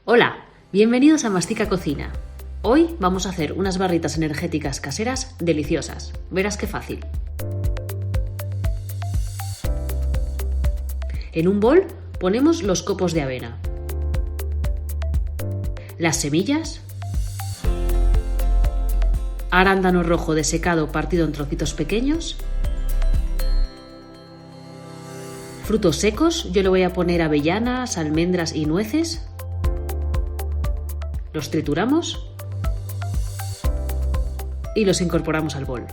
Hola, bienvenidos a Mastica Cocina. Hoy vamos a hacer unas barritas energéticas caseras deliciosas. Verás qué fácil. En un bol ponemos los copos de avena, las semillas, arándano rojo desecado partido en trocitos pequeños, frutos secos, yo le voy a poner avellanas, almendras y nueces. Los trituramos y los incorporamos al bol.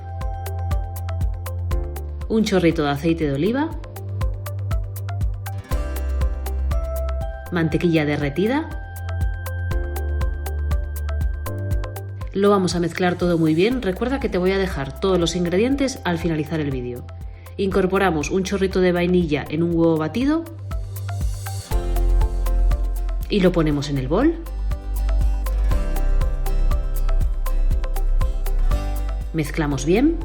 Un chorrito de aceite de oliva, mantequilla derretida. Lo vamos a mezclar todo muy bien. Recuerda que te voy a dejar todos los ingredientes al finalizar el vídeo. Incorporamos un chorrito de vainilla en un huevo batido y lo ponemos en el bol. Mezclamos bien.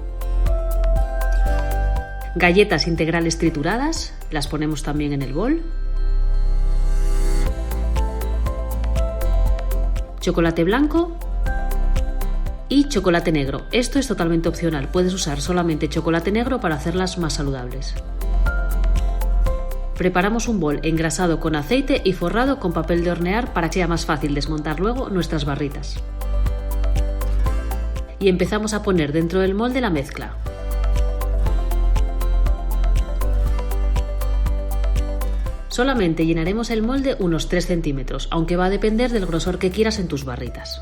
Galletas integrales trituradas, las ponemos también en el bol. Chocolate blanco y chocolate negro. Esto es totalmente opcional, puedes usar solamente chocolate negro para hacerlas más saludables. Preparamos un bol engrasado con aceite y forrado con papel de hornear para que sea más fácil desmontar luego nuestras barritas. Y empezamos a poner dentro del molde la mezcla. Solamente llenaremos el molde unos 3 centímetros, aunque va a depender del grosor que quieras en tus barritas.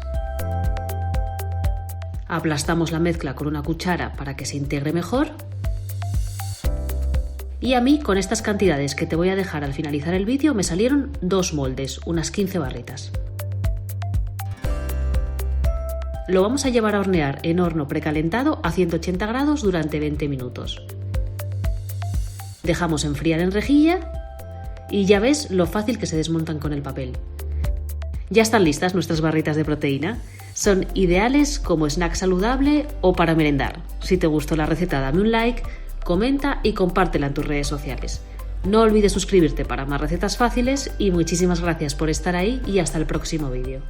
Aplastamos la mezcla con una cuchara para que se integre mejor. Y a mí, con estas cantidades que te voy a dejar al finalizar el vídeo, me salieron 2 moldes, unas 15 barritas. Lo vamos a llevar a hornear en horno precalentado a 180 grados durante 20 minutos. Dejamos enfriar en rejilla y ya ves lo fácil que se desmontan con el papel. Ya están listas nuestras barritas de proteína. Son ideales como snack saludable o para merendar. Si te gustó la receta, dame un like, comenta y compártela en tus redes sociales. No olvides suscribirte para más recetas fáciles y muchísimas gracias por estar ahí y hasta el próximo vídeo.